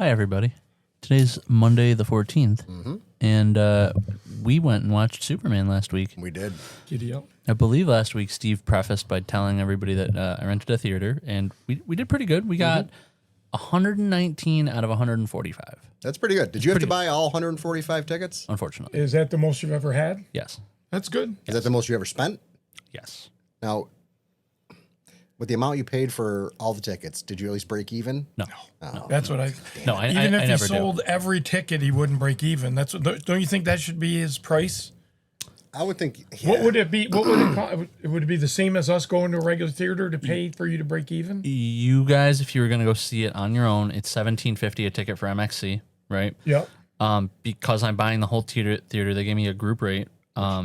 Hi, everybody. Today's Monday the 14th, and we went and watched Superman last week. We did. Giddy up. I believe last week Steve prefaced by telling everybody that I rented a theater, and we did pretty good. We got 119 out of 145, That's pretty good. Did you have to buy all 145 tickets? unfortunately. Is that the most you've ever had? Yes. That's good. Is that the most you ever spent? Yes. Now, with the amount you paid for all the tickets, did you at least break even? No. That's what I. No, I Even if I he never sold every ticket, he wouldn't break even. That's what. Don't you think that should be his price? I would think. Yeah. What would it be? What would it cost? Would it be the same as us going to a regular theater to pay for you to break even? do. You guys, if you were going to go see it on your own, it's $17.50 a ticket for MXC, right? Yep. Because I'm buying the whole theater, they gave me a group rate,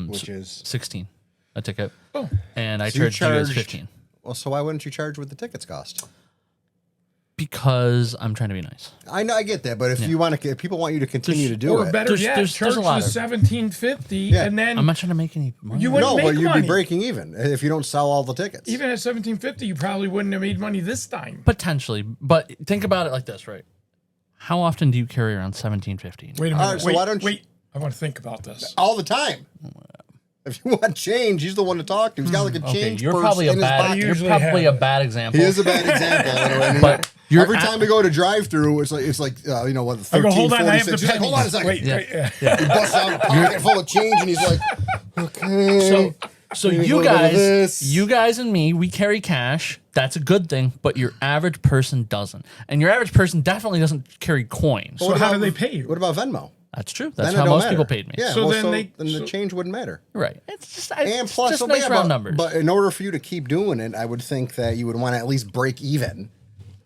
Which is 16 a ticket. Oh. And I So you charged you guys charged- 15 well. So why wouldn't you charge what the tickets cost? because I'm trying to be nice. I know, I get that, but if you want to, if people want you to continue to do Or it, better There's- yet, there's charge a lot the of- $17.50, and then I'm not trying to make any money. You wouldn't no, make but you'd money. be breaking even if you don't sell all the tickets. even at $17.50, you probably wouldn't have made money this time. Potentially, but think about it like this, right? How often do you carry around 17.50? Wait a minute. All right, so wait, why don't you- wait? I want to think about this. all the time. If you want change, he's the one to talk to. He's got like a Okay, change you're purse probably a in his bad. pocket. You're usually probably have a it. bad example. He is a bad example. You know what I mean? But you're every time we go to drive-through, it's like you know what? I 13, go, hold on, I have the 46. He's like, pennies. hold on a second. Wait, Yeah. wait, He busts out a pocket full of change, and he's like, okay. So Maybe a you little bit of guys, this. you guys and me, we carry cash. That's a good thing. But your average person doesn't, and your average person definitely doesn't carry coins. So how do they pay you? What about Venmo? That's true. That's Then it how don't most matter. people paid me. Yeah, So well, then then the change wouldn't matter. Right. It's just, And it's plus, just so, nice yeah, round but, numbers. But in order for you to keep doing it, I would think that you would want to at least break even.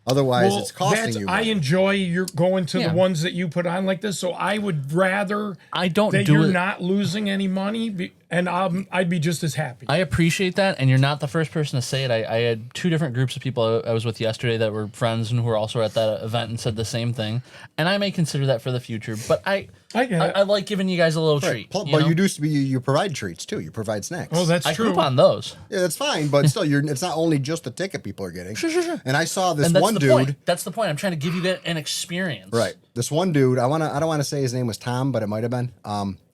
Otherwise, it's costing you. I money. enjoy your going to Yeah. the ones that you put on like this, so I would rather I don't that do you're it. not losing any money, and I'd be just as happy. I appreciate that, and you're not the first person to say it. I had two different groups of people I was with yesterday that were friends and who were also at that event and said the same thing. And I may consider that for the future, but I get it. I like giving you guys a little treat. But you know? you do. You provide treats too. You provide snacks. Oh, that's I true. group on those. yeah, that's fine. But still, it's not only just the ticket people are getting. Sure. And I saw this And that's one the dude. point. That's the point. I'm trying to give you an experience. Right. This one dude. I don't want to say his name was Tom, but it might have been.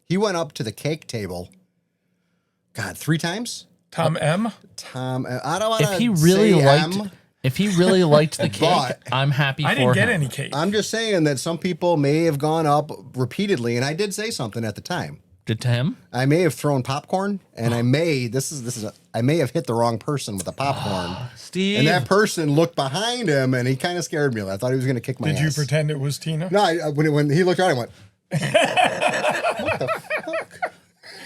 He went up to the cake table. God, 3 times. Tom M. Tom. I don't want to. If he really say liked, M. if he really liked the cake, But I'm happy I for didn't get him. any cake. I'm just saying that some people may have gone up repeatedly, and I did say something at the time. Did to him? I may have thrown popcorn, and I may I may have hit the wrong person with the popcorn. Steve. And that person looked behind him, and he kind of scared me. I thought he was going to kick my Did ass. you pretend it was Tina? No, when he looked around, I went,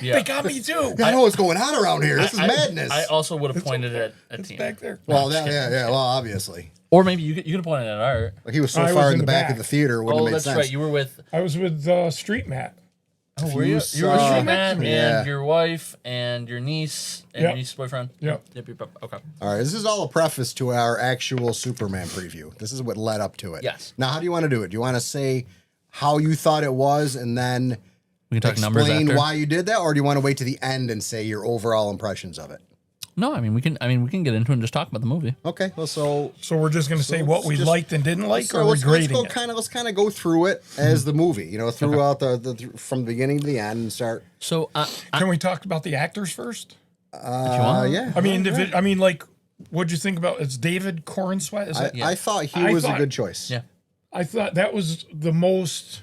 yeah. They got me too. I know what's going on around here. This is I- madness. I also would have pointed it at It's Tina. back there. well, yeah. Well, obviously. Or maybe you could have pointed at Art. Like he was so I far was in the back of the theater, it wouldn't Oh, have made that's sense. right. You were with. I was with Street Matt. Oh, If were you you? You were saw- with Matt Yeah. and your wife and your niece and Yep. your niece's boyfriend. Yep. Okay. All right, this is all a preface to our actual Superman preview. This is what led up to it. Yes. Now, how do you want to do it? Do you want to say how you thought it was and then We can talk numbers explain after. why you did that, or do you want to wait to the end and say your overall impressions of it? No, I mean we can get into it and just talk about the movie. Okay, well, so So we're just going to say what let's we just- liked and didn't like, so or we're let's grading go it. let's kind of go through it as the movie, you know, throughout the from the beginning to the end and start. So Can we talk about the actors first? if you want, Yeah, I mean, I mean, like, what'd you think about? It's David Cornsweet. Is it? I thought he I was a thought- good choice. yeah. I thought that was the most.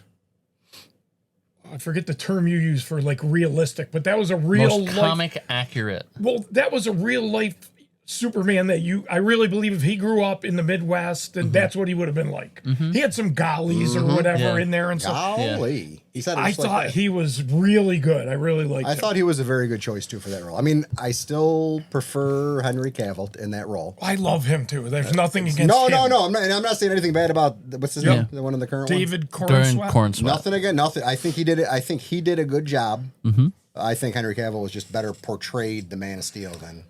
I forget the term you use for like realistic, but that was a real Most life. comic accurate. Well, that was a real life Superman that I really believe if he grew up in the Midwest, then that's what he would have been like. He had some gollies or whatever Yeah. in there and stuff. Golly, he said. It I just like thought that. he was really good. I really liked I him. thought he was a very good choice too for that role. I mean, I still prefer Henry Cavill in that role. I love him too. There's nothing against No, him. I'm not saying anything bad about what's his name, the one in the current David During Cornsweet. Corn one. Nothing again. Nothing. I think he did it. I think he did a good job. Mm-hmm. I think Henry Cavill was just better portrayed the Man of Steel than.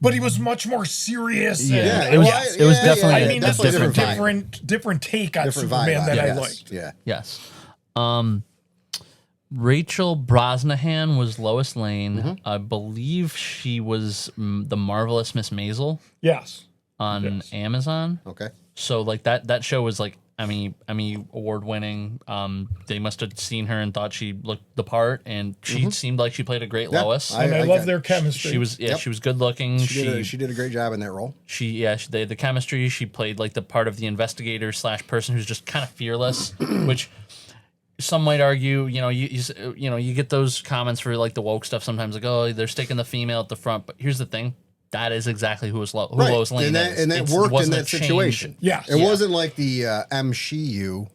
But he was much more serious. Yeah, and- it was well, it was yeah, definitely I yeah, mean, a that's a definitely different vibe. different take on Different Superman vibe. that I yes. liked. Yeah. Yes. Rachel Brosnahan was Lois Lane. I believe she was the marvelous Miss Maisel Yes. on Yes. Amazon. Okay. So like that show was like Emmy award winning. They must have seen her and thought she looked the part, and she seemed like she played a great Lois. And I love their chemistry. She was she was good looking. She did a great job in that role. They had the chemistry. She played like the part of the investigator / person who's just kind of fearless, which some might argue, you get those comments for like the woke stuff sometimes, like, oh, they're sticking the female at the front. But here's the thing. That is exactly who Lois Lane is. And that worked in that situation. Yeah. It wasn't like the MCU,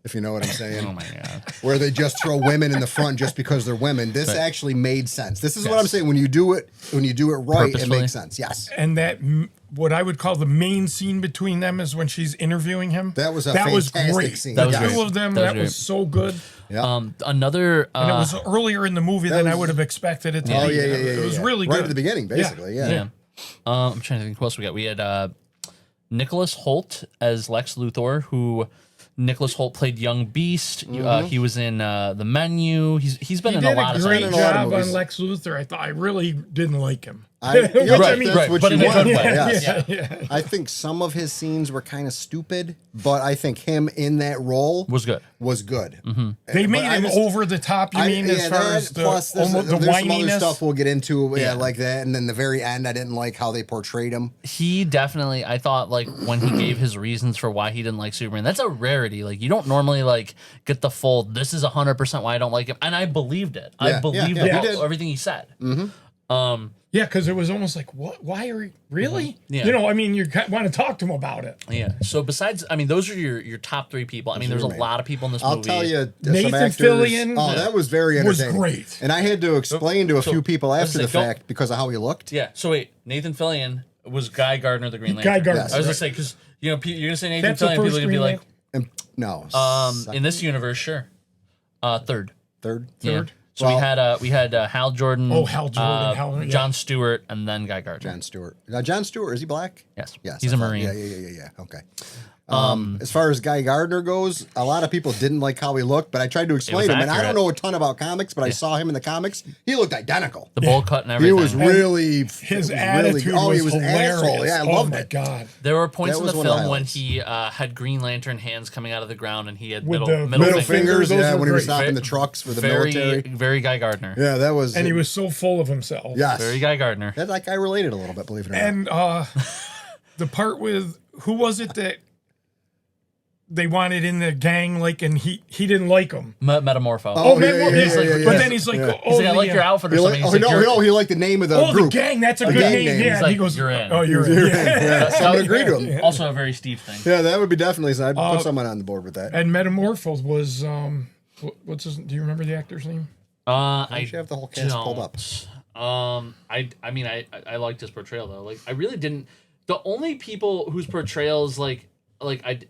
if you know what I'm saying. Oh my God. Where they just throw women in the front just because they're women. This actually made sense. This is what I'm saying. When you do it right, it makes sense. Yes. And that what I would call the main scene between them is when she's interviewing him. That was a that was fantastic great. scene. The That was two great. of them, That was that was so good. Yeah. Another And it was earlier in the movie than I was- would have expected it to Oh be. yeah. It was really right good. at the beginning, basically. Yeah. yeah. I'm trying to think who else we got. We had Nicholas Holt as Lex Luthor, who Nicholas Holt played Young Beast. He was in The Menu. He's been He in did a lot a of great things. in a lot of job on movies. Lex Luthor. I thought I really didn't like him. Right, right, what but you in a want. good way. Yes. Yeah. I think some of his scenes were kind of stupid, but I think him in that role Was good. Was good. They made I him just- over the top, you mean, as far as the, plus there's almost the some other whininess? stuff we'll get into, Yeah. like that. And then the very end, I didn't like how they portrayed him. He definitely, I thought, like, when he gave his reasons for why he didn't like Superman, that's a rarity. Like, you don't normally, like, get the full, this is 100% why I don't like him. And I believed it. I Yeah, believed he did. everything he said. Yeah, because it was almost like, what? Why are you really? Yeah. You know, I mean, you want to talk to him about it. Yeah. So besides, I mean, those are your top three people. I mean, there's a lot of people in this I'll movie. tell you, Nathan some actors. Fillion Oh, that was very was entertaining. great. And I had to explain to a few people let's after say, the don't- fact because of how he looked. Yeah. So wait, Nathan Fillion was Guy Gardner, the Green Lantern. Guy Gardner. Yes. I was gonna say because you're gonna say Nathan That's the Fillion, people first are gonna be Green like, Lantern. And no, in this universe, sure, third. third. Yeah. Third. So we had Hal Jordan. Oh, Hal Jordan, yeah. John Stewart, and then Guy Gardner. John Stewart. Now, John Stewart, is he black? Yes. Yes. He's I a thought- Marine. Yeah. Okay. As far as Guy Gardner goes, a lot of people didn't like how he looked, but I tried to explain was him. And I accurate. don't know a ton about comics, but I saw him in the comics. He looked identical. The bowl cut and He everything. was really His really, attitude oh, was he was an hilarious. asshole. Yeah, I oh loved my it. God. There were points That in the was one of the film when highlights. he had Green Lantern hands coming out of the ground, and he had With middle the Middle Middle fingers, those yeah, were when he was great. stopping the trucks for the very, military. very Guy Gardner. Yeah, that was. And he was so full of himself. yes, Very Guy Gardner. that like I related a little bit, believe it or not. And the part with who was it that they wanted in the gang, like, and he didn't like him. Metamorpho. Oh, yeah, man, yeah, he's like, yeah, but yeah. then he's like, Yeah. oh, He's like, I like your outfit or He something. like, He's oh like, no, you're- no, he liked the name of the oh, group. the gang. That's a The good gang name. name. Yeah, He's and like, he goes, you're in. oh, you're in. You're in. Yeah. Yeah, so I would agree to him. Also a very Steve thing. Yeah, that would be definitely. I'd put someone on the board with that. And Metamorphos was what's his? Do you remember the actor's name? I should have the whole cast pulled up. I mean, I liked his portrayal though. Like, I really didn't. The only people whose portrayals like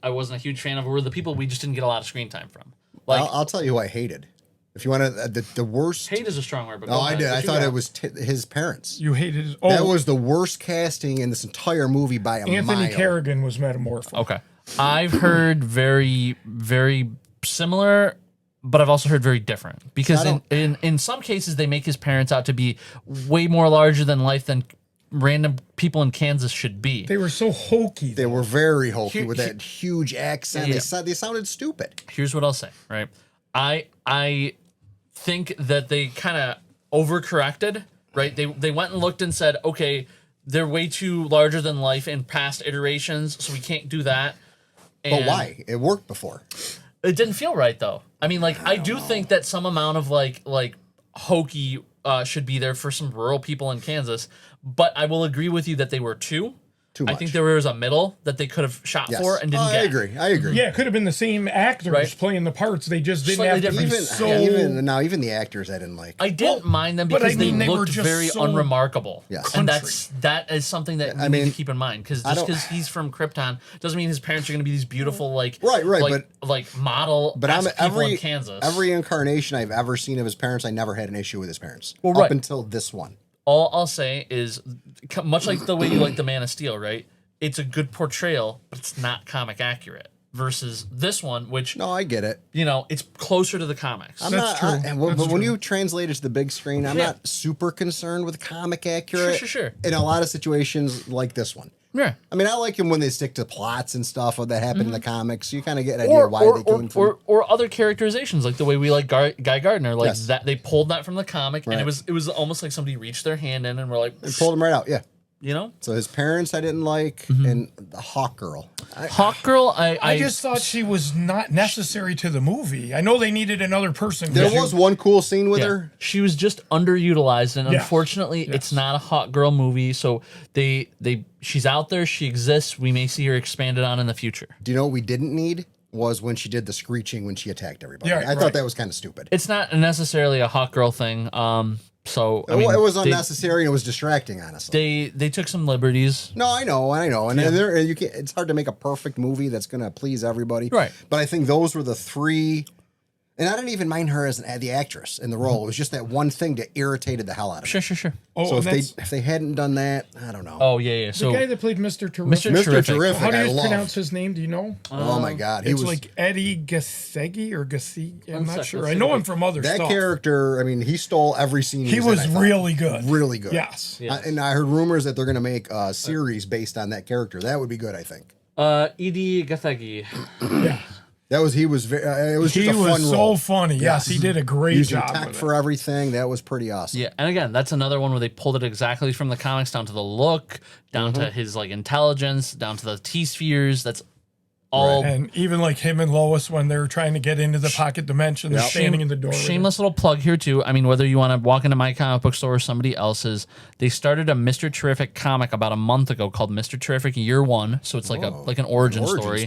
I wasn't a huge fan of were the people we just didn't get a lot of screen time from. Like, I'll tell you who I hated. If you want to, the worst. hate is a strong word, but No, go I ahead. did. What I you thought got? it was his parents. You hated his. Oh, That was the worst casting in this entire movie by a Anthony mile. Kerrigan was Metamorpho. Okay. I've heard very, very similar, but I've also heard very different. Because I in some cases, they make his parents out to be way more larger than life than random people in Kansas should be. They were so hokey. They were very hokey Here- with that huge accent. Yeah. They sounded stupid. Here's what I'll say, right? I think that they kind of overcorrected, right? They went and looked and said, okay, they're way too larger than life in past iterations, so we can't do that. But And why? It worked before. It didn't feel right though. I mean, like I do think that some amount of like hokey should be there for some rural people in Kansas, but I will agree with you that they were too. Too I much. think there was a middle that they could have shot Yes. for and didn't I get. agree. Yeah, it could have been the same actors Right. playing the parts. They just didn't Slightly have to be different. so. Even the actors I didn't like. I didn't mind them but because I mean, they they were looked just very so unremarkable. Yes. And country. that is something that we I need mean, to keep in mind because I just don't- because he's from Krypton doesn't mean his parents are going to be these beautiful like Right, like model But I'm people in Kansas. every incarnation I've ever seen of his parents, I never had an issue with his parents. Well, right. Up until this one. All I'll say is, much like the way you like the Man of Steel, right? It's a good portrayal, but it's not comic accurate. versus this one, which No, I get it. it's closer to the comics. That's true. But when you translate it to the big screen, I'm not super concerned with comic accurate. Sure. In a lot of situations like this one. Yeah. I mean, I like them when they stick to plots and stuff that happen in the comics. You kind of get an idea why they came from. Or other characterizations, like the way we like Guy Gardner, like Yes. that they pulled that from the comic, and Right. it was almost like somebody reached their hand in and were like, They pulled them right out, yeah. So his parents I didn't like, and the Hawk Girl. Hawk Girl. I just thought she was not necessary to the movie. I know they needed another person. There was one cool scene with her. She was just underutilized, and Yeah. unfortunately, it's not a Hawk Girl movie. So she's out there, she exists. We may see her expanded on in the future. Do you know what we didn't need? Was when she did the screeching when she attacked everybody. Yeah, I thought right. that was kind of stupid. It's not necessarily a Hawk Girl thing. So I mean, it was unnecessary and it was distracting, honestly. They took some liberties. No, I know, and you can't, it's hard to make a perfect movie that's going to please everybody, Right. But I think those were the three, and I didn't even mind her as the actress in the role. It was just that one thing that irritated the hell out of me. Sure. Oh, So and if they hadn't done that, I don't know. Oh yeah. the So guy that played Mr. Terrific. Mr. Mr. Terrific, How do I you love. pronounce his name? Do you know? Oh my God, he It's was like Eddie Gassegi or Gassegi. I'm not Let's sure. see. I know him from other that stuff. character. I mean, he stole every scene. He in, was I thought. really good. really good. Yes. Yeah. And I heard rumors that they're going to make a series based on that character. That would be good, I think. Edie Gathegi. Yeah. He was very. It was He just a fun was so role. funny. Yes, he did a great Using job. tech with it. for everything. That was pretty awesome. Yeah, and again, that's another one where they pulled it exactly from the comics down to the look, down to his like intelligence, down to the T spheres. That's all. And even like him and Lois when they're trying to get into the pocket dimension, they're standing in the doorway. Shameless little plug here too. I mean, whether you want to walk into my comic book store or somebody else's, they started a Mr. Terrific comic about a month ago called Mr. Terrific Year One. So it's like an origin story.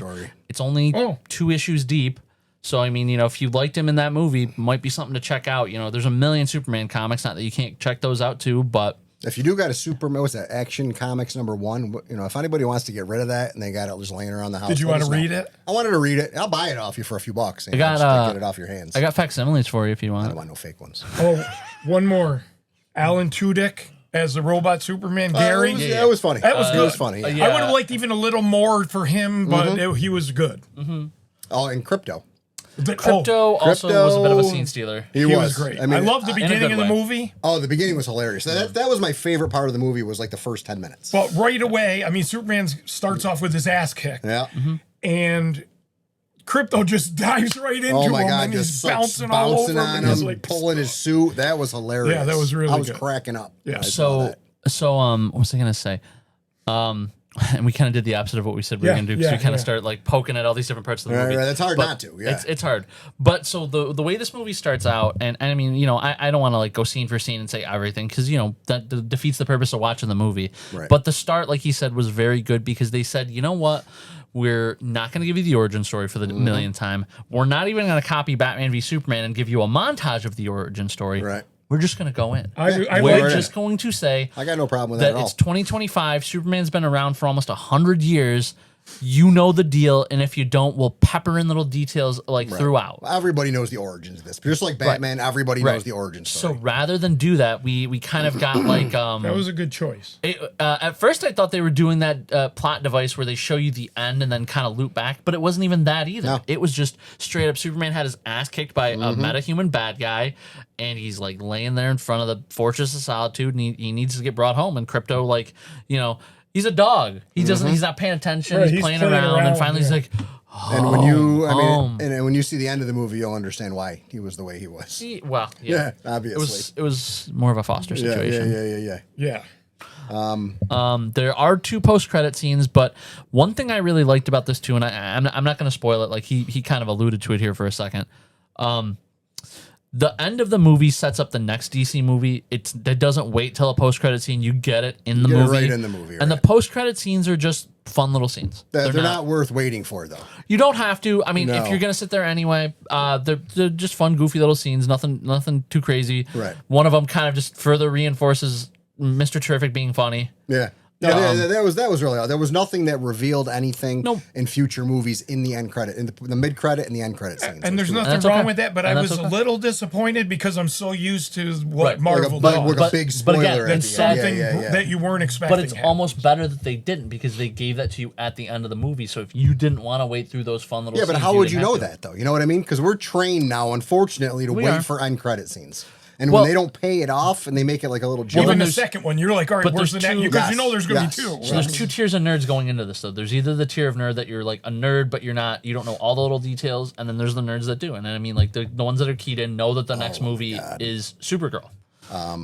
It's only 2 issues deep. So I mean, if you liked him in that movie, might be something to check out. There's a million Superman comics. Not that you can't check those out too, but If you do got a Superman, what's that? Action Comics #1. If anybody wants to get rid of that and they got it just laying around the house, Did you let want us to know. read it? I wanted to read it. I'll buy it off you for a few bucks. I got just to get it off your hands. I got facsimiles for you if you I want. don't want no fake ones. Oh, one more. Alan Tudyk as the robot Superman, Gary. That was funny. That was It good. was funny. yeah. I would have liked even a little more for him, but he was good. Oh, and Crypto. Crypto also was a bit of a scene stealer. He He was was great. I mean, I loved the in a beginning good of the way. movie, Oh, the beginning was hilarious. That was my favorite part of the movie. Was like the first 10 minutes. but right away, I mean, Superman starts off with his ass kicked, Yeah. and Crypto just dives right into Oh my him, God! and Just he's starts bouncing all over him, on and he's him, like, pulling his suit. That was hilarious. Yeah, that was really I was good. cracking up. Yeah. when I saw So that. what was I gonna say? And we kind of did the opposite of what we said we were Yeah, gonna do because yeah, we kind of yeah. started like poking at all these different parts of the Right, movie. right, that's hard But not to, yeah. it's hard. But so the way this movie starts out, and I mean, I don't want to like go scene for scene and say everything because that defeats the purpose of watching the movie. Right. But the start, like he said, was very good because they said, you know what? We're not going to give you the origin story for the millionth time. We're not even going to copy Batman v Superman and give you a montage of the origin story. Right. We're just going to go in. I We're like just going to say I got no problem with that that at it's all. 2025. Superman's been around for almost 100 years. You know the deal, and if you don't, we'll pepper in little details throughout. Everybody knows the origins of this. Just like Batman, everybody knows the origin So story. rather than do that, we kind of got like that was a good choice. at first I thought they were doing that plot device where they show you the end and then kind of loop back, but it wasn't even that either. No. It was just straight up Superman had his ass kicked by a metahuman bad guy, and he's like laying there in front of the Fortress of Solitude, and he needs to get brought home. And Crypto, he's a dog. He doesn't. He's not paying attention. Right, he's playing around, and finally he's like, And when you, home. and when you see the end of the movie, you'll understand why he was the way he was. well, Yeah, It obviously. was more of a foster Yeah, situation. yeah. Yeah. There are 2 post-credit scenes, but one thing I really liked about this too, and I'm not going to spoil it. Like he kind of alluded to it here for a second. The end of the movie sets up the next DC movie. It doesn't wait till a post-credit scene. You get it in the get it movie. right in the movie, And the right. post-credit scenes are just fun little scenes. They're not worth waiting for, though. You don't have to. I mean, No. if you're gonna sit there anyway, they're just fun, goofy little scenes. Nothing too crazy. Right. One of them kind of just further reinforces Mr. Terrific being funny. Yeah. Yeah, that was really all. There was nothing that revealed anything Nope. in future movies in the end credit, in the mid credit and the end credit scenes. And there's And nothing that's wrong okay. with that, but And I that's was a okay. little disappointed because I'm so used to what Right. Marvel like does. a big But spoiler. again, at Than the something end. that you weren't expecting. But it's happened. almost better that they didn't because they gave that to you at the end of the movie. So if you didn't want to wait through those fun little Yeah, but scenes, how would you didn't know have to. that though? You know what I mean? Because we're trained now, unfortunately, to We wait are. for end credit scenes. And Well- when they don't pay it off and they make it like a little joke. Even the there's- second one, you're like, all right, but where's the there's next? two- Because you Yes, know there's going to yes. be two. So there's two tiers of nerds going into this though. There's either the tier of nerd that you're like a nerd, but you don't know all the little details, and then there's the nerds that do. And I mean, like the ones that are keyed in know that the next movie is Supergirl.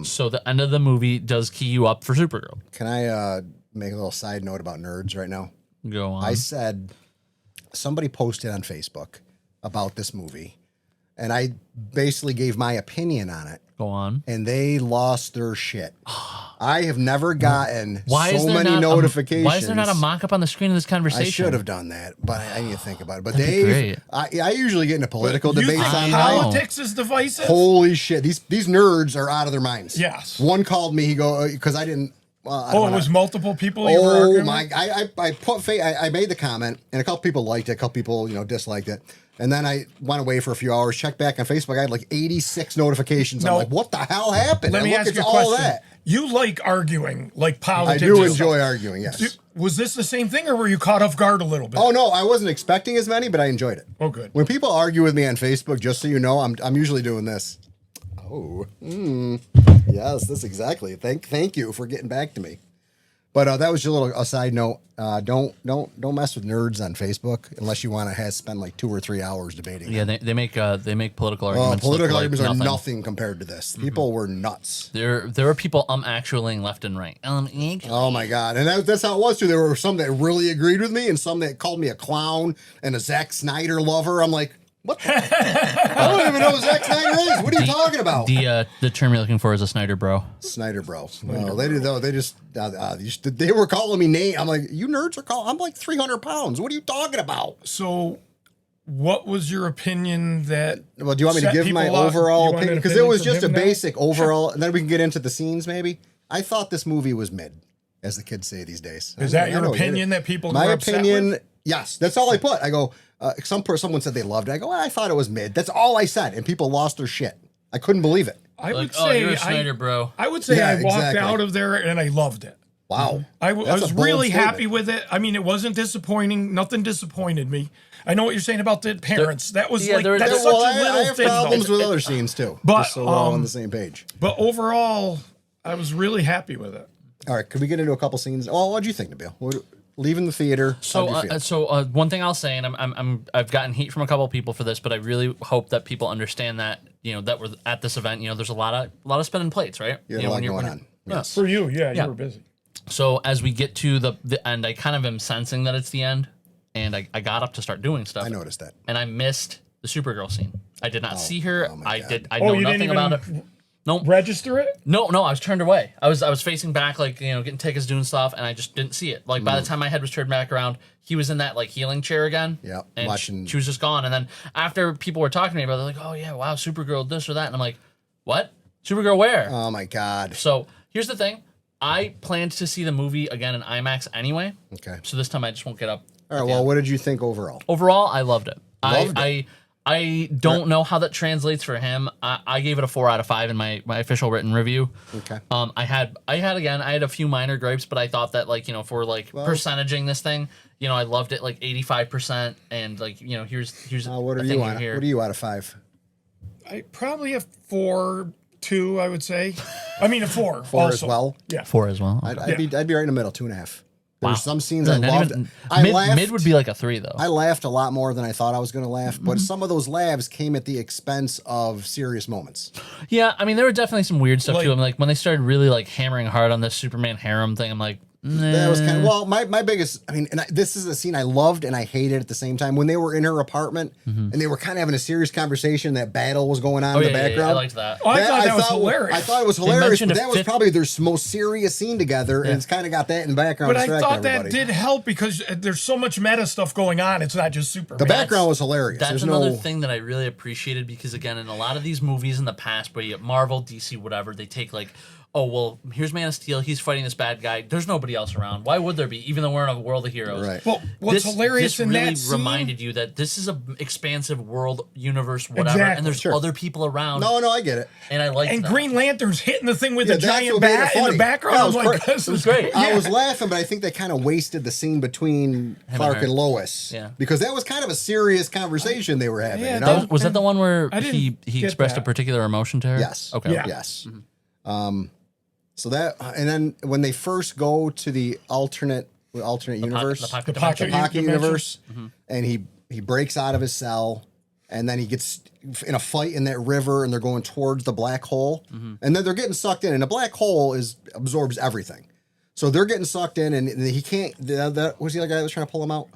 So the end of the movie does key you up for Supergirl. Can I make a little side note about nerds right now? Go on. I said somebody posted on Facebook about this movie, and I basically gave my opinion on it, Go on. and they lost their shit. I have never gotten Why is so there many not notifications. why is there not a mock-up on the screen of this I conversation? should have done that, but I need to think about it. But That'd be Dave, great. I usually get into political You debates think on politics is divisive? Holy shit! These nerds are out of their minds. Yes. One called me. He go because I didn't. I don't Oh, it wanna- was multiple people you were Oh arguing my! with? I put I made the comment, and a couple people liked it, a couple people disliked it, and then I went away for a few hours. Checked back on Facebook, I had like 86 notifications. I'm No. like, what the hell happened? Let And me look, ask it's you a all question. that. You like arguing, like I politics. do and enjoy stuff. arguing. Yes. Was this the same thing, or were you caught off guard a little bit? Oh no, I wasn't expecting as many, but I enjoyed it. Oh, good. When people argue with me on Facebook, just so you know, I'm usually doing this. Oh, yes, that's exactly. Thank you for getting back to me. But that was just a side note. Don't mess with nerds on Facebook unless you want to spend like 2 or 3 hours debating. Yeah, they make political Oh, arguments. look political like arguments are nothing. nothing compared to this. People were nuts. There were people actually left and right. Oh my god! And that's how it was too. There were some that really agreed with me, and some that called me a clown and a Zack Snyder lover. I'm like, what? I don't even know who Zack Snyder is. What are you talking about? The term you're looking for is a Snyder bro. Snyder bro. No, they did though. They just they were calling me name. I'm like, you nerds are calling. I'm like 300 pounds. What are you talking about? So, what was your opinion that? Well, do you want me to set give my people off? overall You want an opinion? Because it was opinion just a from him now? basic overall, and then we can get into the scenes maybe. I thought this movie was mid, as the kids say these days. Is that I your know, opinion that people My were upset opinion, with? yes. That's all I put. I go, someone said they loved it. I go, well, I thought it was mid. That's all I said, and people lost their shit. I couldn't believe it. I Like, would oh, say you're a Snyder bro. I would say Yeah, I walked exactly. out of there and I loved it. Wow. I That's was a bold really statement. happy with it. I mean, it wasn't disappointing. Nothing disappointed me. I know what you're saying about the parents. That was yeah, like there- that's there- such Well, a I little have thing. problems though. with other scenes too. But, just so we're all on the same page. But overall, I was really happy with it. All right, could we get into a couple scenes? Oh, what'd you think, Nabil? Leaving the theater. So, how'd you feel? one thing I'll say, and I've gotten heat from a couple of people for this, but I really hope that people understand that that we're at this event. There's a lot of spinning plates, right? You had a lot going on. Yes. For you, yeah, Yeah. you were busy. So as we get to the end, I kind of am sensing that it's the end, and I got up to start doing stuff. I noticed that. and I missed the Supergirl scene. I did not see her. oh my God. I Oh, know you nothing didn't about even it. No, register it? no, I was turned away. I was facing back, like getting tickets, doing stuff, and I just didn't see it. Like by the time my head was turned back around, he was in that like healing chair again. Yeah, and watching- she was just gone. And then after people were talking to me about, it, they're like, "Oh yeah, wow, Supergirl, this or that," and I'm like, "What? Supergirl where?" Oh my God. So here's the thing: I planned to see the movie again in IMAX anyway. Okay. So this time I just won't get up. All right. Well, what did you think overall? Overall, I loved it. Loved it. I don't know how that translates for him. I gave it a 4 out of 5 in my official written review. Okay. I had a few minor gripes, but I thought that if we're percentaging this thing, I loved it like 85%, and here's What a are thing you on? here. What are you out of 5? I probably a 4.2, I would say. I mean a 4. 4 as also. well. Yeah. 4 as well. I'd be right in the middle, 2.5. There Wow. were some scenes I Not loved. even- I mid, laughed. mid would be like a 3 though. I laughed a lot more than I thought I was going to laugh, Mm-hmm. but some of those laughs came at the expense of serious moments. Yeah, I mean there were definitely some weird stuff Like- too. I'm like when they started really like hammering hard on this Superman harem thing, I'm like, That was kind of my biggest. I mean, this is a scene I loved and I hated at the same time. When they were in her apartment and they were kind of having a serious conversation, that battle was going on in the background. I liked that. Oh, I thought that was hilarious. I thought it was hilarious, mentioned but a that was fifth- probably their most serious scene together, and it's kind of got that in the background. But I distracting thought that everybody. did help because there's so much meta stuff going on. It's not just Superman. The background was hilarious. That's There's another no. thing that I really appreciated because again, in a lot of these movies in the past, where you Marvel, DC, whatever, they take like, oh well, here's Man of Steel. He's fighting this bad guy. There's nobody else around. Why would there be? Even though we're in a world of heroes. Right. Well, what's hilarious this in really that scene, reminded you that this is an expansive world, universe, whatever, Exactly. and there's Sure. other people around. No, I get it. And I like and that. Green Lantern's hitting the thing with a that's giant what made it bat in the funny. background. Yeah, I was it was like, great. this It was is great. I Yeah. was laughing, but I think they kind of wasted the scene between Clark her. and Lois. Yeah. Because that was kind of a serious conversation they were having. Yeah, you that know? Was that the one where I didn't he get expressed a that. particular emotion to her? Yes. Okay. Yeah. Yes. So that, and then when they first go to the alternate universe, The pocket The pocket dimension. pocket dimension. universe, and he breaks out of his cell, and then he gets in a fight in that river, and they're going towards the black hole, and then they're getting sucked in, and the black hole absorbs everything, so they're getting sucked in, and he can't. That was the other guy that was trying to pull him out.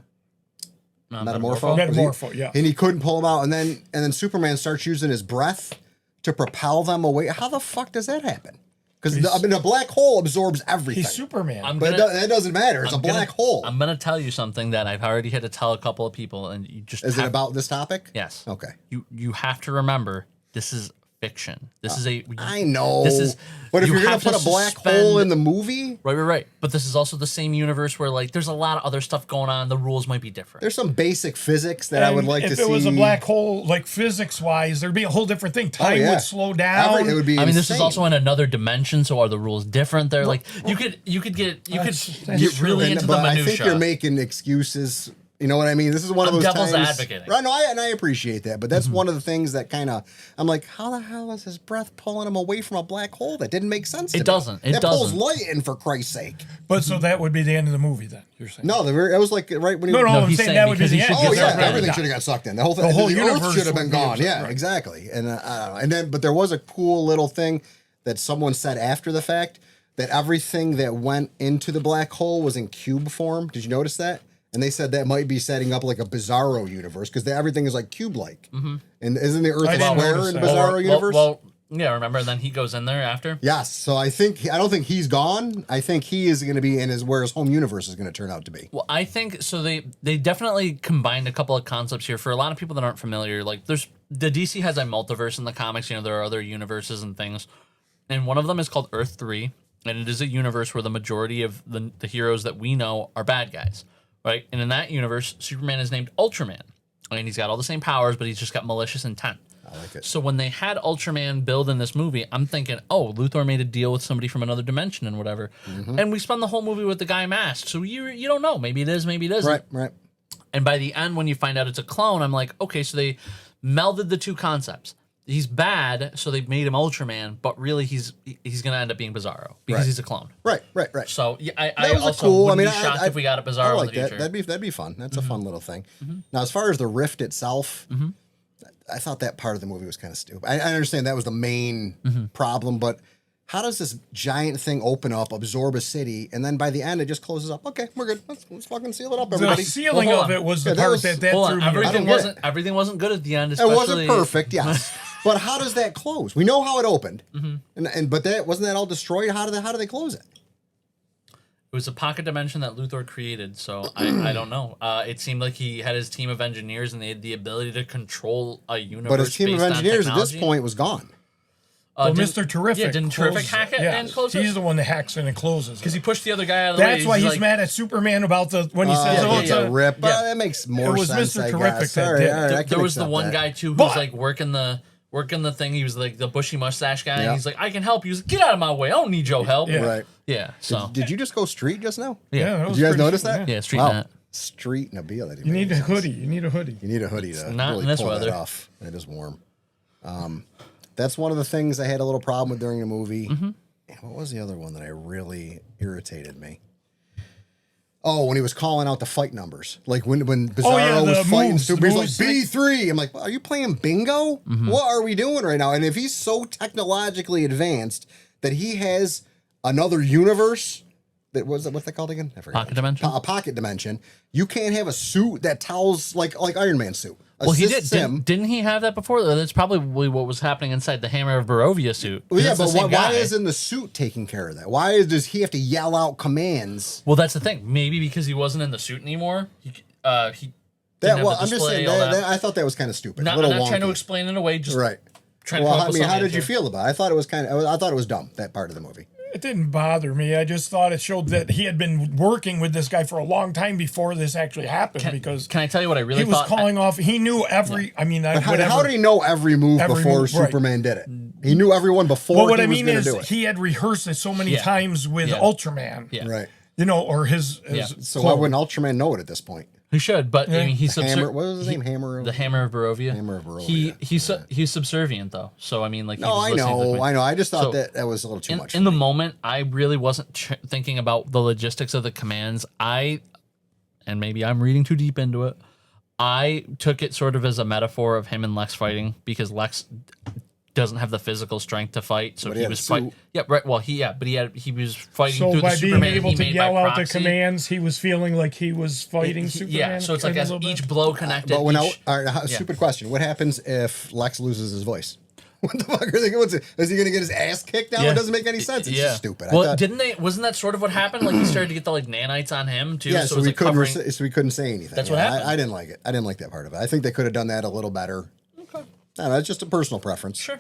Metamorpho. Metamorpho, yeah. And he couldn't pull him out, and then Superman starts using his breath to propel them away. How the fuck does that happen? Because the black hole absorbs everything. He's Superman. But that doesn't matter. It's a black hole. I'm gonna tell you something that I've already had to tell a couple of people, and you just Is it have- about this topic? Yes. Okay. You have to remember this is fiction. This is a. I know. This is. But if you you're gonna have to put a black suspend- hole in the movie, Right. But this is also the same universe where like there's a lot of other stuff going on. The rules might be different. there's some basic physics that I would And like to if see. it was a black hole, like physics wise, there'd be a whole different thing. Time yeah. would slow down. It would be. I mean, this is insane. also in another dimension, so are the rules different? There, like you could get That's get true. really into the But I minutia. think you're making excuses. You know what I mean? This is one of I'm those devil's times. advocating. Right? No, and I appreciate that, but that's one of the things that kind of I'm like, how the hell is his breath pulling him away from a black hole? That didn't make sense. To me. doesn't. It that pulls doesn't. light in, for Christ's sake. But so that would be the end of the movie then, you're saying? No, it was like right when he. No, No, I'm he's saying saying that would be because the he end. should Oh get yeah, sucked in. everything should have got sucked in. The whole thing, whole the Earth universe should have been would be gone. upset, Yeah, right. exactly. And I don't know. And then, but there was a cool little thing that someone said after the fact that everything that went into the black hole was in cube form. Did you notice that? And they said that might be setting up like a Bizarro universe because everything is like cube-like. And isn't the Earth I a didn't square notice in that. Bizarro universe? Well, yeah. Remember, and then he goes in there after. Yes. So I don't think he's gone. I think he is going to be in where his home universe is going to turn out to be. Well, I think so. They definitely combined a couple of concepts here for a lot of people that aren't familiar. Like, the DC has a multiverse in the comics. You know, there are other universes and things, and one of them is called Earth 3, and it is a universe where the majority of the heroes that we know are bad guys, right? And in that universe, Superman is named Ultraman, and he's got all the same powers, but he's just got malicious intent. I like it. So when they had Ultraman build in this movie, I'm thinking, oh, Luthor made a deal with somebody from another dimension and whatever. And we spend the whole movie with the guy masked. So you don't know. Maybe it is, maybe it isn't. Right. And by the end, when you find out it's a clone, I'm like, okay, so they melded the two concepts. He's bad, so they made him Ultraman, but really he's going to end up being Bizarro because Right. he's a clone. Right. So yeah, I That was also cool. wouldn't I mean, be shocked if we got a I Bizarro like in the that. future. That'd be fun. That's a fun little thing. Now, as far as the rift itself, I thought that part of the movie was kind of stupid. I understand that was the main problem, but how does this giant thing open up, absorb a city, and then by the end it just closes up? Okay, we're good. Let's fucking seal it up, The everybody. ceiling Well, hold of on. it was Yeah, the that part was- that Hold threw on, me off. everything wasn't good at the end. It Especially, wasn't perfect, yes, but how does that close? We know how it opened, but that wasn't that all destroyed. How do they close it? It was a pocket dimension that Luthor created, so I don't know. It seemed like he had his team of engineers, and they had the ability to control a universe. But his team of based on engineers at this technology. point was gone. Well, didn't- Mr. Terrific. Yeah, didn't Terrific closed hack it yeah. and close it? He's the one that hacks in and closes. Because it. he pushed the other guy out of the way. That's why he's like, mad at Superman about when he says, "Oh, it's a rip. yeah. That makes more It was sense. Mr. I Terrific guess. that All right, did. all right, I can There was the accept one that. guy too who But- was like working the thing. He was like the bushy mustache guy. Yeah. And he's like, I can help you. He's like, get out of my way. I don't need your help. Yeah. Right. Yeah. So Did you just go street just now? Yeah, that Did was you guys pretty- notice that? yeah. yeah, street Wow. net. Street Nabil. That You need a hoodie. You need a hoodie. You need a hoodie to Not really in this pull that weather. off. It is warm. That's one of the things I had a little problem with during the movie. And what was the other one that I really irritated me? Oh, when he was calling out the fight numbers, like when Bizarro the was fighting moves, Super, he's like moves. B3. I'm like, are you playing bingo? What are we doing right now? And if he's so technologically advanced that he has another universe, what's that called again? I forgot. Pocket dimension? A pocket dimension. You can't have a suit that tells like Iron Man suit. Well, he did. Assists him. Didn't he have that before? That's probably what was happening inside the Hammer of Barovia suit. 'Cause Well, yeah, that's the but same why guy. isn't the suit taking care of that? Does he have to yell out commands? Well, that's the thing. Maybe because he wasn't in the suit anymore. He didn't have I'm the just display, saying all that I thought that was kind of stupid. Not, a little I'm not trying to wonky. explain it away. Just Right. trying Well, to come I up with mean, how something did you to- feel about it? I thought it was I thought it was dumb, that part of the movie. It didn't bother me. I just thought it showed that he had been working with this guy for a long time before this actually happened because Can I tell you what I really he was thought? calling off. He knew every. I mean, But whatever. how did he know every move Every before move, right. Superman did it? He knew everyone before Well, what he I was mean going to is do it. he had rehearsed it so many Yeah. times with Yeah. Ultraman. Yeah. Right. You know, or his Yeah. So clone. why wouldn't Ultraman know it at this point? He should, but I mean, he's Hammer, what was his name? Hammer. The Hammer of Barovia. Hammer of Barovia, He's subservient though, so I mean, like. He No, was I listening to the know, queen. I know. I just thought So, that was a little too much. In the moment, I really wasn't thinking about the logistics of the commands. And maybe I'm reading too deep into it. I took it sort of as a metaphor of him and Lex fighting because Lex doesn't have the physical strength to fight, so But he he had was a fighting. suit. Yeah, right. Well, he was fighting So through by the being Superman able he to made yell by out the proxy. commands, he was feeling like he was fighting Superman. Yeah, so it's like kind of as a little each bit. blow connected. But when each, all right, stupid question. What happens if Lex loses his voice? What the fuck are they going to? Is he going to get his ass kicked now? Yeah. It doesn't make any sense. It's just stupid. I Well, thought, didn't they? Wasn't that sort of what happened? Like he started to get the like nanites on him too. yeah, so, so it was we like couldn't covering. so we couldn't say anything. That's what Yeah, happened. I didn't like it. I didn't like that part of it. I think they could have done that a little better. Okay. I don't know, it's just a personal preference. Sure.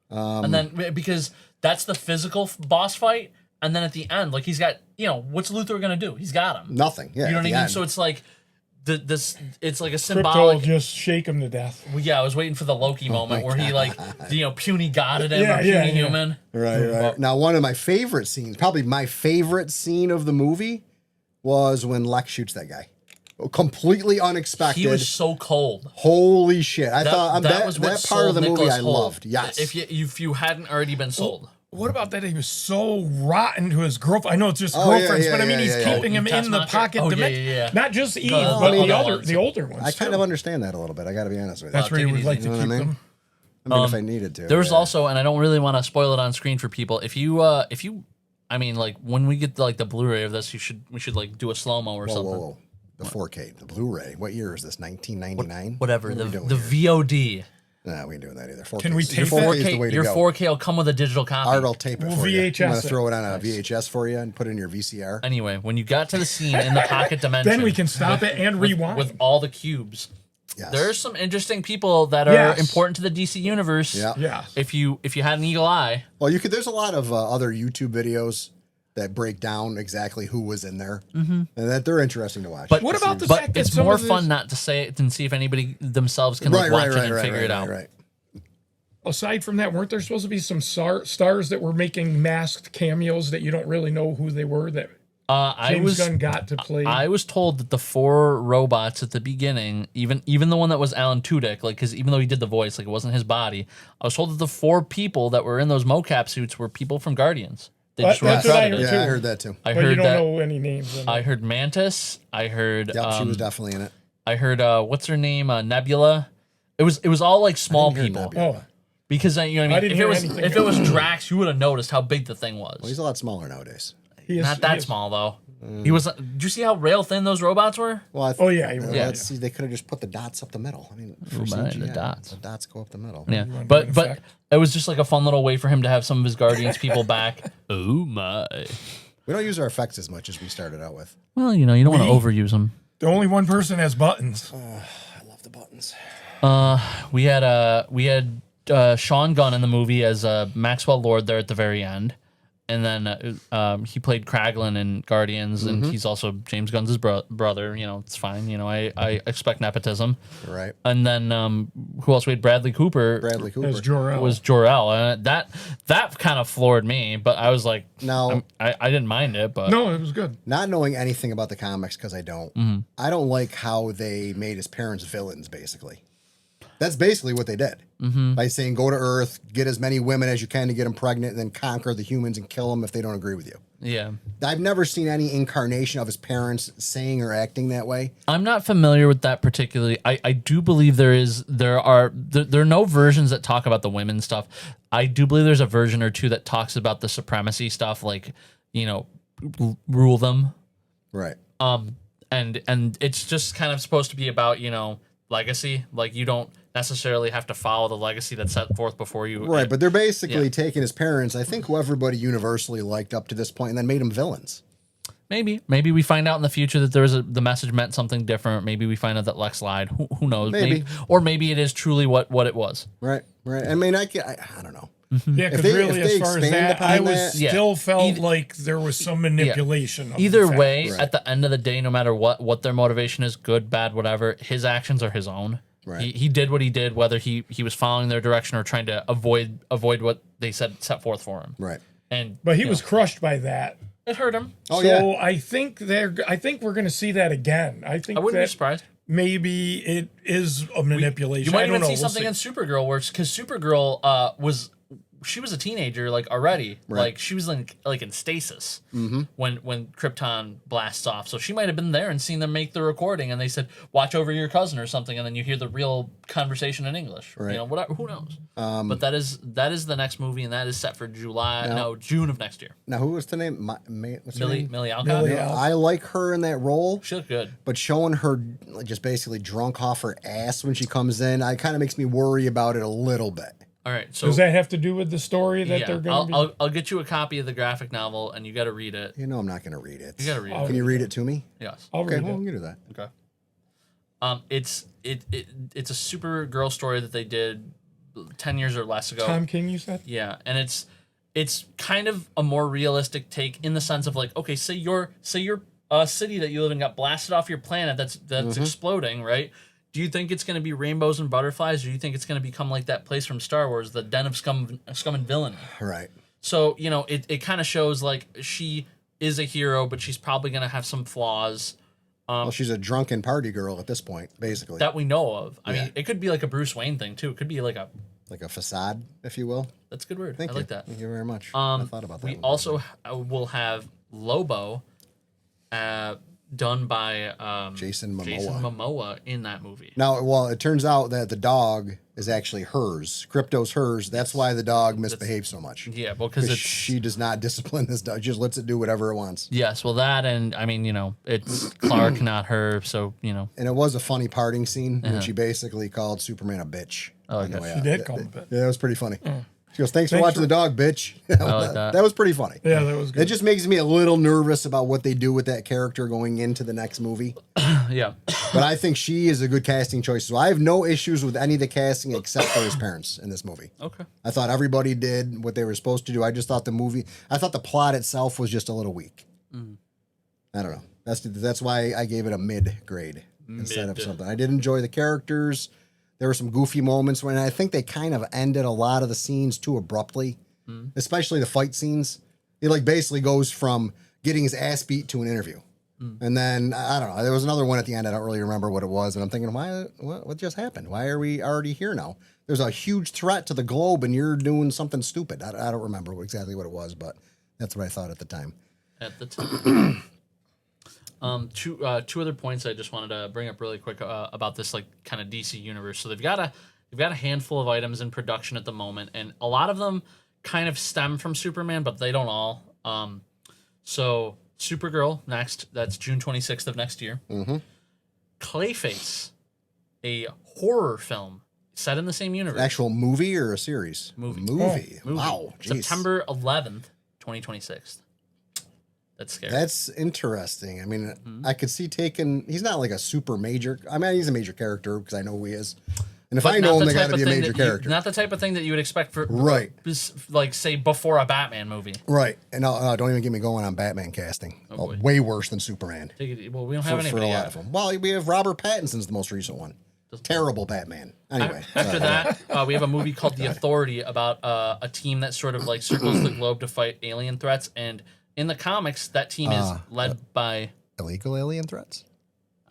And then because that's the physical boss fight, and then at the end, like he's got, what's Luthor gonna do? He's got him. Nothing. Yeah. You know at what I the mean? end. So it's like it's like a Crypto will symbolic. just shake him to death. Well, yeah, I was waiting for the Loki moment where he like, puny godded him Yeah, or puny yeah, yeah. human. Right. Now, one of my favorite scenes, probably my favorite scene of the movie, was when Lex shoots that guy. Completely unexpected. He was so cold. Holy shit! I That, thought that was what that part of sold the movie Nicholas I Hoult. loved. Yes. If you hadn't already been sold. What about that? He was so rotten to his girlfriend. I know it's just Oh, yeah, girlfriends, yeah, but I mean, yeah, he's yeah, keeping yeah. him Oh, in the Taskmaster? pocket Oh, yeah, dimension. yeah, yeah. Not just Eve, The but other ones. the older ones. I kind too. of understand that a little bit. I got to be honest with you. That's where he take it would easy. like to You know keep what I mean? them. I mean, if I needed to. There was yeah. also, and I don't really want to spoil it on screen for people. If you, I mean, like when we get like the Blu-ray of this, we should like do a slow mo or Whoa, something. whoa. The 4K, the Blu-ray. What year is this? 1999. Whatever What the are we doing the here? VOD. Nah, we ain't doing that either. 4K. Can we Your tape 4K it? is the way to Your go. 4K will come with a digital copy. Art, I'll tape it We'll for you. I'm VHS gonna it. throw it on a VHS for you and put it in your VCR. Anyway, when you got to the scene in the pocket dimension, Then we can stop it and rewind. with all the cubes. Yes. There's some interesting people that are Yes. important to the DC universe. Yeah. Yeah. If you had an eagle eye, Well, you could. There's a lot of other YouTube videos that break down exactly who was in there, and that they're interesting to watch. But What about the but fact that it's some more of this- fun not to say it than see if anybody themselves can like, watch it and figure it out. Right. Aside from that, weren't there supposed to be some stars that were making masked cameos that you don't really know who they were that James Gunn got to play? I was told that the 4 robots at the beginning, even the one that was Alan Tudyk, like because even though he did the voice, like it wasn't his body, I was told that the 4 people that were in those mocap suits were people from Guardians. They just That's weren't what I credited. heard. Yeah, I too. heard that too. I but you heard don't that. know any names. In I it. heard Mantis. I heard. Yep, she was definitely in it. I heard. What's her name? Nebula. It was all like small hear people. Nebula. Oh, Because you know what I mean. didn't If hear it was anything. if it was Drax, you would have noticed how big the thing was. Well, he's a lot smaller nowadays. he is, Not he that is- small though. He was. Did you see how rail thin those robots were? Well, Oh yeah, he was. Yeah. Let's see. They could have just put the dots up the middle. I mean, for right, CGI, the dots. The dots go up the middle. Yeah, wanna do but an but effect? it was just like a fun little way for him to have some of his Guardians people back. Oh my! We don't use our effects as much as we started out with. Well, you don't want to overuse them. The only one person has buttons. I love the buttons. We had Sean Gunn in the movie as Maxwell Lord there at the very end, and then he played Kraglin in Guardians, and he's also James Gunn's brother. It's fine. I expect nepotism. Right. And then who else? We had Bradley Cooper. Bradley Cooper. As Jor-El. Was Jor-El, and that kind of floored me. But I was like, Now, I didn't mind it, but No, it was good. not knowing anything about the comics, because I don't, Mm-hmm. I don't like how they made his parents villains, basically. That's basically what they did. Mm-hmm. By saying, go to Earth, get as many women as you can to get them pregnant, and then conquer the humans and kill them if they don't agree with you. yeah. I've never seen any incarnation of his parents saying or acting that way. I'm not familiar with that particularly. I do believe there are no versions that talk about the women stuff. I do believe there's a version or two that talks about the supremacy stuff, like rule them. Right. And it's just kind of supposed to be about legacy. Like you don't necessarily have to follow the legacy that's set forth before you. Right, but they're basically Yeah. taking his parents, I think, who everybody universally liked up to this point, and then made them villains. Maybe we find out in the future that the message meant something different. Maybe we find out that Lex lied. Who knows? Maybe. Or maybe it is truly what it was. Right. I mean, I don't know. Yeah, because If really, they as far as expand that, upon I was that- still felt like there was some manipulation. Of Either the fact. way, Right. at the end of the day, no matter what their motivation is, good, bad, whatever, his actions are his own. Right. He did what he did, whether he was following their direction or trying to avoid what they set forth for him. Right. And But he was crushed by that. it hurt him. Oh, so yeah. I think we're going to see that again. I think I wouldn't be that surprised. maybe it is a manipulation. You might I don't even know. see We'll something in Supergirl where because Supergirl was a teenager already. Right. Like she was in stasis when Krypton blasts off. So she might have been there and seen them make the recording, and they said, "Watch over your cousin" or something, and then you hear the real conversation in English. Right. Whatever. Who knows? But that is the next movie, and that is set for June of next year. Now, who was the name? What's her name? Millie Alcott. Millie Yeah, I like her in that role, She looked good. but showing her just basically drunk off her ass when she comes in, I kind of makes me worry about it a little bit. All right. So Does that have to do with the story that they're going to be? I'll get you a copy of the graphic novel, and you got to read it. You know, I'm not going to read it. You got to read I'll it. Can you read it to me? Yes. I'll Okay, read well, it. we can do that. Okay. It's a Supergirl story that they did 10 years or less ago. Tom King, you said? Yeah, and it's kind of a more realistic take in the sense of like, okay, say your city that you live in got blasted off your planet that's exploding, right? Do you think it's going to be rainbows and butterflies, or do you think it's going to become like that place from Star Wars, the den of scum and villainy? Right. So, it kind of shows like she is a hero, but she's probably going to have some flaws Well, she's a drunken party girl at this point, basically. that we know of. I Yeah. mean, it could be like a Bruce Wayne thing too. It could be like like a facade, if you will. that's a good word. Thank I you. like that. Thank you very much. I thought about that. We one. also will have Lobo, done by Jason Momoa. Jason Momoa in that movie. Now, well, it turns out that the dog is actually hers. Crypto's hers. That's why the dog misbehaves so much. Yeah, well, because it's She does not discipline this dog. Just lets it do whatever it wants. yes, well that, and I mean, it's Clark, not her, so And it was a funny parting scene when she basically called Superman a bitch. Oh, on the okay. way She out. did call him a bitch. Yeah, that was pretty funny. She goes, "Thanks for Thanks watching for- the dog, bitch." like that. That was pretty funny. Yeah, that was It good. just makes me a little nervous about what they do with that character going into the next movie. yeah. But I think she is a good casting choice. So I have no issues with any of the casting except for his parents in this movie. Okay. I thought everybody did what they were supposed to do. I just thought the plot itself was just a little weak. I don't know. That's why I gave it a mid grade instead of Mid. something. I did enjoy the characters. There were some goofy moments when I think they kind of ended a lot of the scenes too abruptly, especially the fight scenes. He basically goes from getting his ass beat to an interview. And then I don't know. There was another one at the end. I don't really remember what it was. And I'm thinking, what just happened? Why are we already here now? There's a huge threat to the globe, and you're doing something stupid. I don't remember exactly what it was, but that's what I thought at the time. At the time. Two other points I just wanted to bring up really quick about this kind of DC universe. So they've got a handful of items in production at the moment, and a lot of them kind of stem from Superman, but they don't all. So Supergirl next, that's June 26th of next year. Mm-hmm. Clayface, a horror film set in the same universe. Actual movie or a series? Movie. Movie. Movie. Wow. Jeez. September 11th, 2026. That's scary. That's interesting. I mean, I could see he's not like a super major. I mean, he's a major character because I know who he is. And if But I know not him, the they got type to of be a thing major that you- character. not the type of thing that you would expect for, Right. say, before a Batman movie. Right. And no, don't even get me going on Batman casting. boy. Way worse than Superman. Well, we don't have For a anybody lot yet. of them. Well, we have Robert Pattinson's the most recent one. Terrible Batman. Anyway. After that, we have a movie called The Authority about a team that sort of circles the globe to fight alien threats. And in the comics, that team is led by. Illegal alien threats?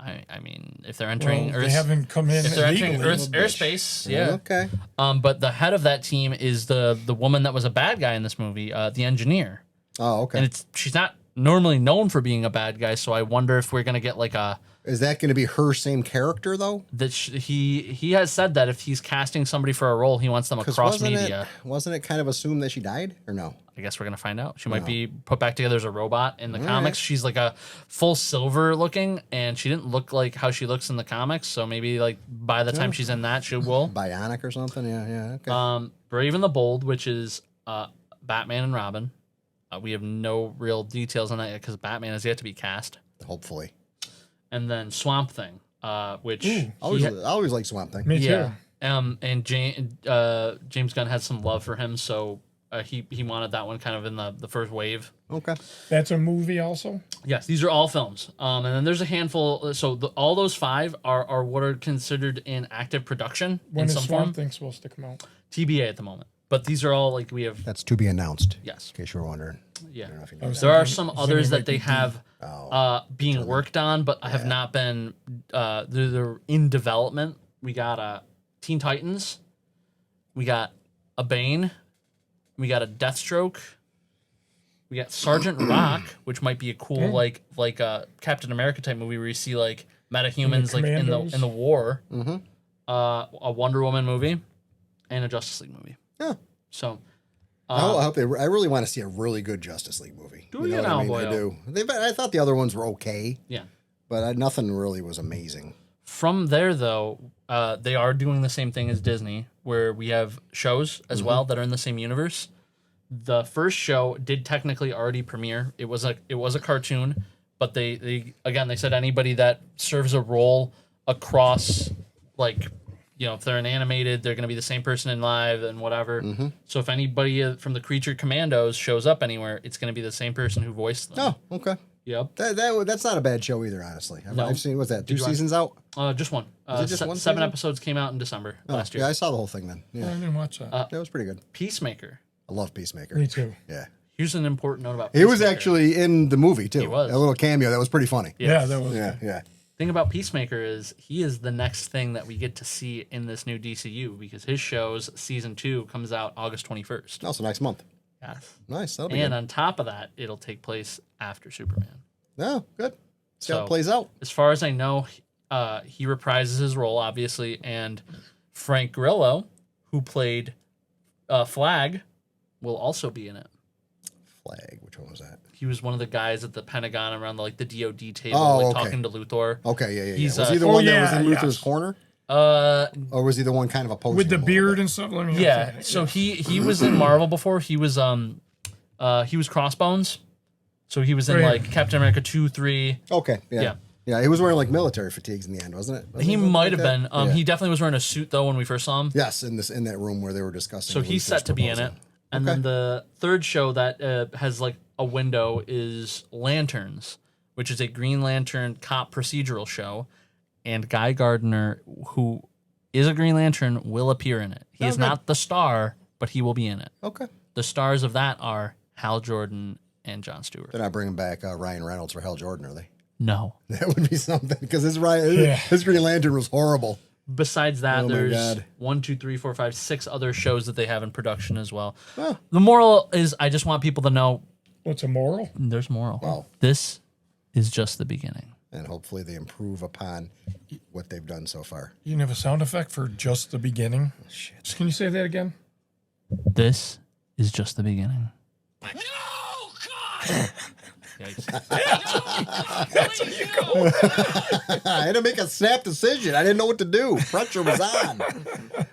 I mean, if they're entering Well, Earth's, they haven't come in if they're entering legally. Earth's airspace, yeah. Okay. But the head of that team is the woman that was a bad guy in this movie, the engineer. Oh, okay. And she's not normally known for being a bad guy, so I wonder if we're gonna get Is that going to be her same character, though? that he has said that if he's casting somebody for a role, he wants them across media. Wasn't it kind of assumed that she died, or no? I guess we're gonna find out. She might be put back together as a robot in the comics. She's like a full silver looking, and she didn't look like how she looks in the comics. So maybe by the time she's in that, she will. Bionic or something? Yeah, okay. Brave and the Bold, which is Batman and Robin. We have no real details on that yet because Batman has yet to be cast. Hopefully. And then Swamp Thing, which I always like Swamp Thing. Me too. And James Gunn had some love for him, so he wanted that one kind of in the first wave. Okay. That's a movie also? Yes, these are all films. And then there's a handful. So all those 5 are what are considered in active production When in is some Swamp form. Thing supposed to come out? TBA at the moment. But these are all like we have. That's to be announced. Yes. In case you were wondering. Yeah. I don't know if you know that. There are some others that they like have being worked on, but have not been. They're in development. We got Teen Titans. We got a Bane. We got a Deathstroke. We got Sergeant Rock, which might be a cool like a Captain America type movie where you see like metahumans like in the war. Mm-hmm. A Wonder Woman movie, and a Justice League movie. Yeah. So. I hope I really want to see a really good Justice League movie. Do you know, boy? I do. I thought the other ones were okay. Yeah. But nothing really was amazing. From there, though, they are doing the same thing as Disney, where we have shows as well that are in the same universe. The first show did technically already premiere. It was a cartoon, but they said anybody that serves a role across, like, you know, if they're an animated, they're going to be the same person in live and whatever. Mm-hmm. So if anybody from the Creature Commandos shows up anywhere, it's going to be the same person who voiced them. Oh, okay. Yep. That's not a bad show either, honestly. I've seen, what's that, 2 seasons out? Just one. Is it just one 7 season? episodes came out in December last year. Yeah, I saw the whole thing then. I Yeah, didn't watch that. that was pretty good. Peacemaker. I love Peacemaker. Me too. Yeah. Here's an important note about He Peacemaker. was actually in the movie, too. He was. A little cameo. That was pretty funny. Yeah, that was. Yeah. Thing about Peacemaker is he is the next thing that we get to see in this new DCU because his show's season 2 comes out August 21st. Also, next month. Yes. Nice. That'll be And good. on top of that, it'll take place after Superman. Oh, good. See how So- it plays out. As far as I know, he reprises his role, obviously, and Frank Grillo, who played Flag, will also be in it. Flag. Which one was that? He was one of the guys at the Pentagon around the DOD table, Oh, like okay. talking to Luthor. Okay, yeah. He's, Was he the oh, one that was in yeah, Luther's yes. corner? Uh, Or was he the one kind of opposing With the him a little beard bit? and stuff. Let me yeah. So he was in Marvel before. He was Crossbones. So he was in Right. like Captain America 2, 3. Okay, yeah. Yeah. Yeah, he was wearing like military fatigues in the end, wasn't it? Wasn't He something might like have been. that? Yeah. He definitely was wearing a suit though when we first saw him. Yes, in that room where they were discussing. So he's Luther's set to be in it. proposal. And then the third show that has like a window is Lanterns, which is a Green Lantern cop procedural show. And Guy Gardner, who is a Green Lantern, will appear in it. He is good. not the star, but he will be in it. Okay. The stars of that are Hal Jordan and Jon Stewart. They're not bringing back Ryan Reynolds for Hal Jordan, are they? No. That would be something because his Green Lantern was horrible. Besides that, Oh my there's God. 1, 2, 3, 4, 5, 6 other shows that they have in production as well. Oh. The moral is I just want people to know What's a moral? there's moral. Wow. This is just the beginning. And hopefully they improve upon what they've done so far. You can have a sound effect for just the beginning. Shit. Can you say that again? This is just the beginning. No, God! I had to make a snap decision. I didn't know what to do. Pressure was on.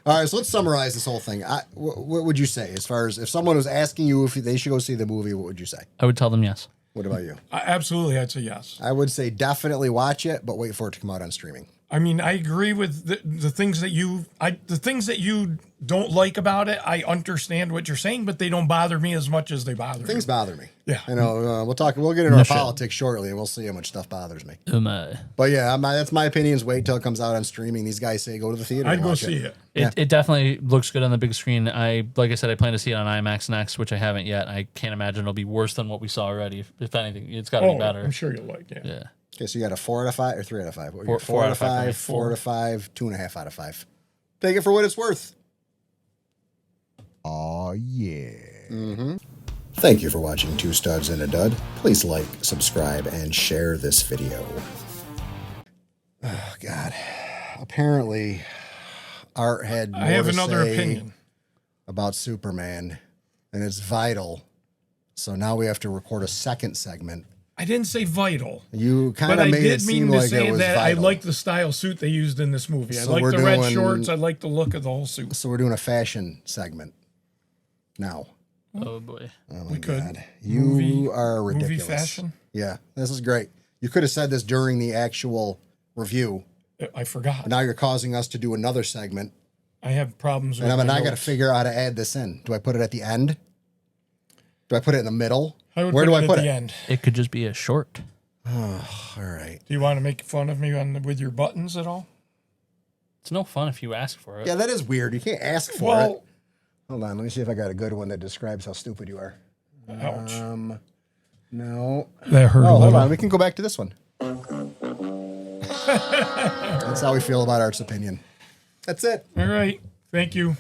All right, so let's summarize this whole thing. What would you say as far as if someone was asking you if they should go see the movie, what would you say? I would tell them yes. What about you? Absolutely, I'd say yes. I would say definitely watch it, but wait for it to come out on streaming. I mean, I agree with the things that you don't like about it. I understand what you're saying, but they don't bother me as much as they bother Things you. bother me. Yeah. You know, we'll get into our politics shortly, and we'll see how much stuff bothers me. But yeah, that's my opinions. Wait till it comes out on streaming. These guys say go to the theater. I'd and go watch see it. It definitely looks good on the big screen. Like I said, I plan to see it on IMAX next, which I haven't yet. I can't imagine it'll be worse than what we saw already. If anything, it's got to be better. I'm sure you'll like it. Yeah. Okay, so you got a 4 out of 5 or 3 out of 5? What were you? 4 out of 5 for me. 4 out of 5, 2.5 out of 5. Take it for what it's worth. Oh yeah. Mm-hmm. Thank you for watching Two Studs and a Dud. Please like, subscribe, and share this video. Oh God. Apparently, Art had more I have to another say opinion. about Superman, and it's vital. So now we have to record a second segment. I didn't say vital, You kind but of I made it did mean seem to like say it was that I vital. like the style suit they used in this movie. So I like we're the red doing- shorts. I like the look of the whole suit. So we're doing a fashion segment now. Oh boy. Oh my We could. God. You Movie- are ridiculous. Movie fashion. Yeah, this is great. You could have said this during the actual review. I forgot. But now you're causing us to do another segment. I have problems with And my I got to notes. figure out how to add this in. Do I put it at the end? Do I put it in the middle? I would Where put do it I put at the it? end. It could just be a short. All right. Do you want to make fun of me with your buttons at all? It's no fun if you ask for it. Yeah, that is weird. You can't ask for it. Well, Hold on. Let me see if I got a good one that describes how stupid you are. ouch. No. That hurt Oh, a hold little. on. We can go back to this one. That's how we feel about Art's opinion. That's it. All right. Thank you.